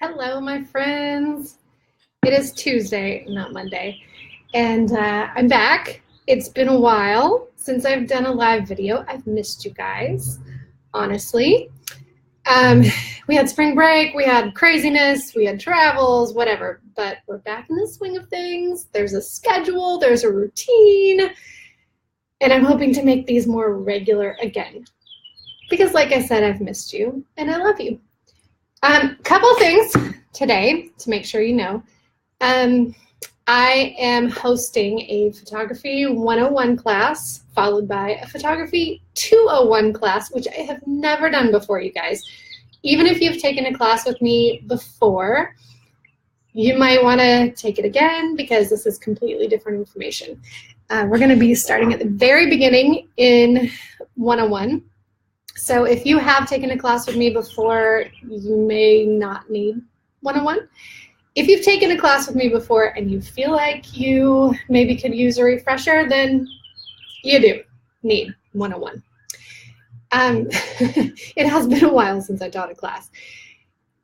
Hello, my friends. It is Tuesday, not Monday, and I'm back. It's been a while since I've done a live video. I've missed you guys, honestly. We had spring break, we had craziness, we had travels, whatever, but we're back in the swing of things. There's a schedule, there's a routine, and I'm hoping to make these more regular again. Because like I said, I've missed you, and I love you. Couple things today to make sure you know. I am hosting a photography 101 class followed by a photography 201 class, which I have never done before, you guys. Even if you've taken a class with me before, you might want to take it again because this is completely different information. We're going to be starting at the very beginning in 101. So if you have taken a class with me before, you may not need 101. If you've taken a class with me before and you feel like you maybe could use a refresher, then you do need 101. It has been a while since I taught a class.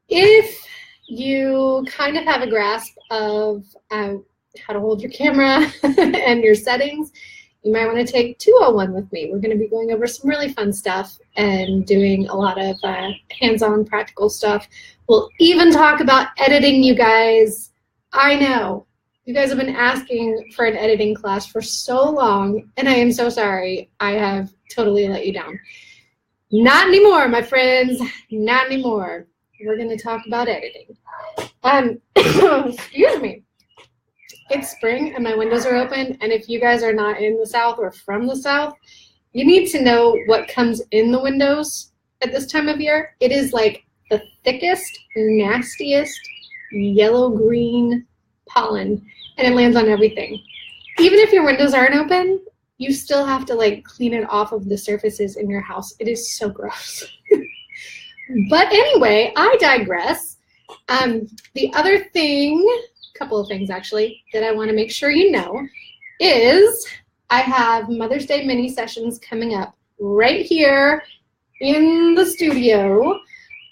If you kind of have a grasp of how to hold your camera and your settings, you might want to take 201 with me. We're going to be going over some really fun stuff and doing a lot of hands-on practical stuff. We'll even talk about editing, you guys. I know. You guys have been asking for an editing class for so long, and I am so sorry. I have totally let you down. Not anymore, my friends. Not anymore. We're going to talk about editing. Excuse me. It's spring and my windows are open, and if you guys are not in the South or from the South, you need to know what comes in the windows at this time of year. It is like the thickest, nastiest yellow-green pollen, and it lands on everything. Even if your windows aren't open, you still have to like clean it off of the surfaces in your house. It is so gross. But anyway, I digress. The other thing, couple of things actually, that I want to make sure you know is I have Mother's Day mini sessions coming up right here in the studio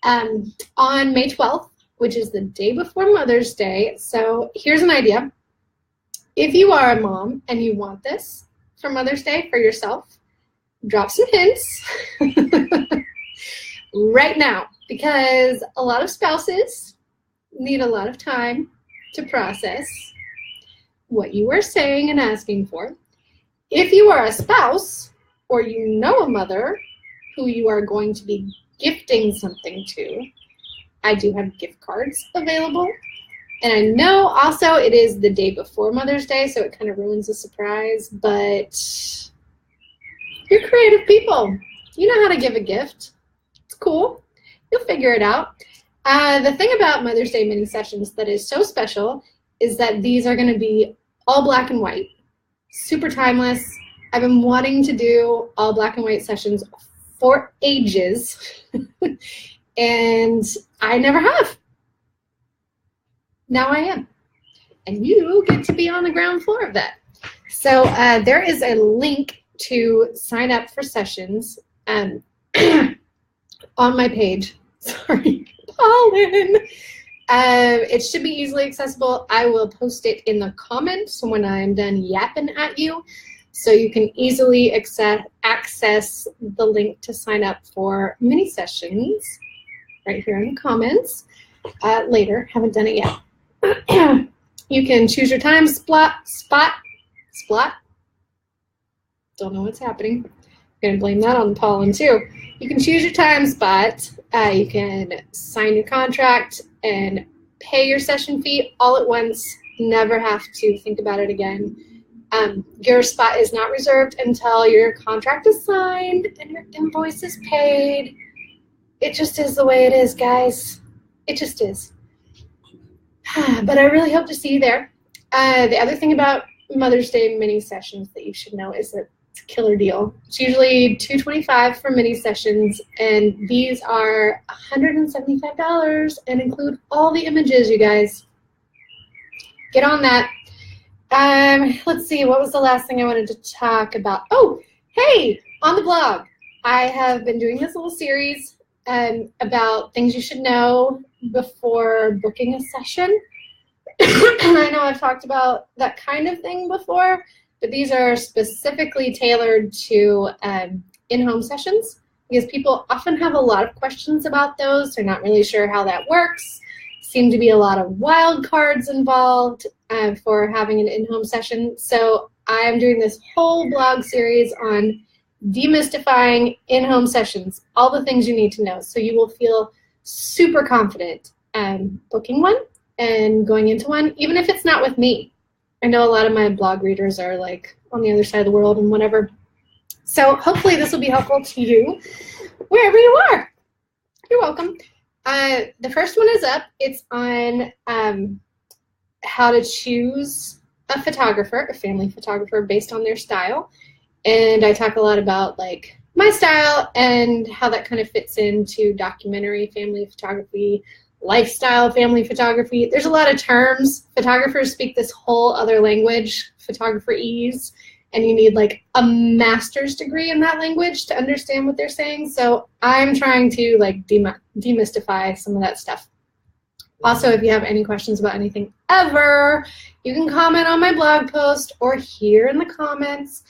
on May 12th, which is the day before Mother's Day. So here's an idea. If you are a mom and you want this for Mother's Day for yourself, drop some hints right now, because a lot of spouses need a lot of time to process what you are saying and asking for. If you are a spouse or you know a mother who you are going to be gifting something to, I do have gift cards available. And I know also it is the day before Mother's Day, so it kind of ruins the surprise, but you're creative people. You know how to give a gift. It's cool. You'll figure it out. The thing about Mother's Day mini sessions that is so special is that these are going to be all black and white, super timeless. I've been wanting to do all black and white sessions for ages, and I never have. Now I am, and you get to be on the ground floor of that. So there is a link to sign up for sessions on my page. Sorry. Pollen. It should be easily accessible. I will post it in the comments when I'm done yapping at you, so you can easily access the link to sign up for mini sessions right here in the comments later. Haven't done it yet. You can choose your time, spot. Don't know what's happening. I'm going to blame that on the pollen too. You can choose your time spot. You can sign your contract and pay your session fee all at once. Never have to think about it again. Your spot is not reserved until your contract is signed and your invoice is paid. It just is the way it is, guys. It just is. But I really hope to see you there. The other thing about Mother's Day mini sessions that you should know is that it's a killer deal. It's usually $225 for mini sessions, and these are $175 and include all the images, you guys. Get on that. Let's see, what was the last thing I wanted to talk about? Oh, hey, on the blog, I have been doing this little series about things you should know before booking a session. I know I've talked about that kind of thing before, but these are specifically tailored to in-home sessions because people often have a lot of questions about those. They're not really sure how that works. Seem to be a lot of wild cards involved for having an in-home session. So I'm doing this whole blog series on demystifying in-home sessions, all the things you need to know. So you will feel super confident booking one and going into one, even if it's not with me. I know a lot of my blog readers are like on the other side of the world and whatever. So hopefully this will be helpful to you wherever you are. You're welcome. The first one is up. It's on how to choose a photographer, a family photographer based on their style. And I talk a lot about like my style and how that kind of fits into documentary family photography, lifestyle family photography. There's a lot of terms. Photographers speak this whole other language, photographerese, and you need like a master's degree in that language to understand what they're saying. So I'm trying to like demystify some of that stuff. Also, if you have any questions about anything ever, you can comment on my blog post or here in the comments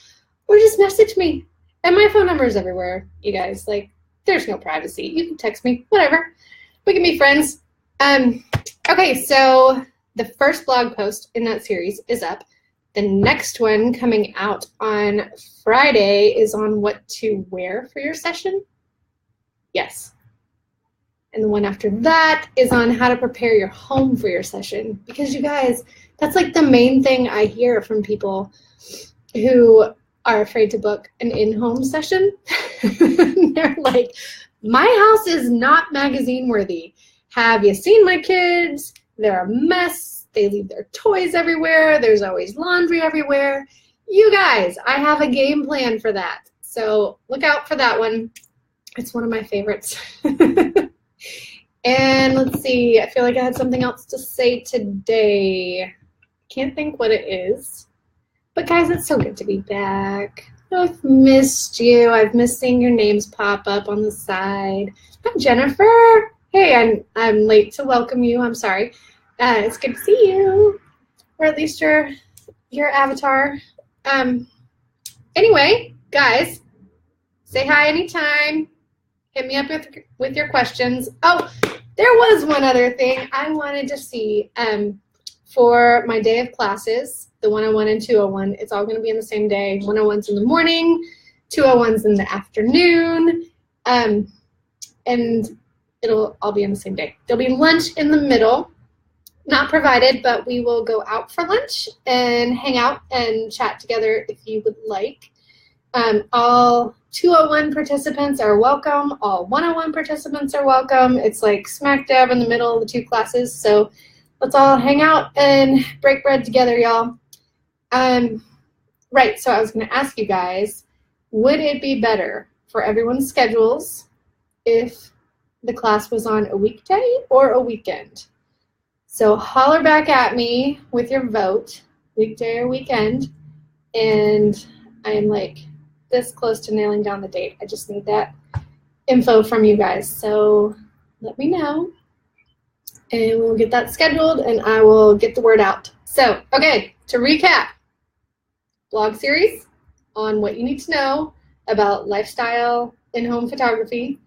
or just message me. And my phone number is everywhere, you guys. Like, there's no privacy. You can text me, whatever. We can be friends. Okay, so the first blog post in that series is up. The next one coming out on Friday is on what to wear for your session. Yes. And the one after that is on how to prepare your home for your session. Because you guys, that's like the main thing I hear from people who are afraid to book an in-home session. They're like, my house is not magazine worthy. Have you seen my kids? They're a mess. They leave their toys everywhere. There's always laundry everywhere. You guys, I have a game plan for that. So look out for that one. It's one of my favorites. And let's see, I feel like I had something else to say today. Can't think what it is. But guys, it's so good to be back. I've missed you. I've missed seeing your names pop up on the side. Hi, Jennifer. Hey, I'm late to welcome you. I'm sorry. It's good to see you, or at least your avatar. Anyway, guys, say hi anytime. Hit me up with your questions. Oh, there was one other thing I wanted to see for my day of classes. The 101 and 201, it's all going to be in the same day. 101's in the morning, 201's in the afternoon, and it'll all be in the same day. There'll be lunch in the middle, not provided, but we will go out for lunch and hang out and chat together if you would like. All 201 participants are welcome. All 101 participants are welcome. It's like smack dab in the middle of the two classes, so let's all hang out and break bread together, y'all. Right, so I was going to ask you guys, would it be better for everyone's schedules if the class was on a weekday or a weekend? So holler back at me with your vote, weekday or weekend, and I'm like this close to nailing down the date. I just need that info from you guys, so let me know, and we'll get that scheduled, and I will get the word out. So, okay, to recap, blog series on what you need to know about lifestyle in-home photography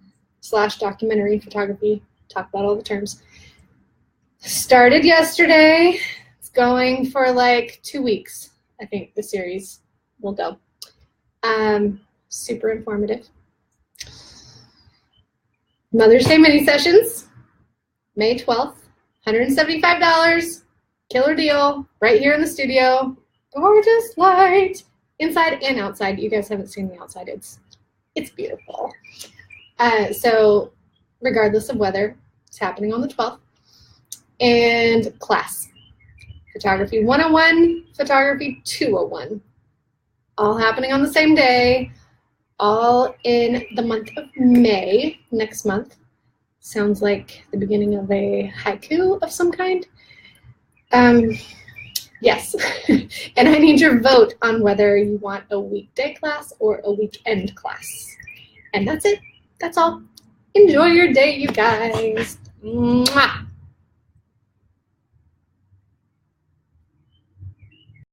/ documentary photography. Talk about all the terms. Started yesterday. It's going for like 2 weeks. I think the series will go. Super informative. Mother's Day mini sessions, May 12th, $175. Killer deal right here in the studio. Gorgeous light inside and outside. You guys haven't seen the outside. It's beautiful. So regardless of weather, it's happening on the 12th. And class, photography 101, photography 201. All happening on the same day, all in the month of May, next month. Sounds like the beginning of a haiku of some kind. Yes, and I need your vote on whether you want a weekday class or a weekend class. And that's it. That's all. Enjoy your day, you guys. Mwah.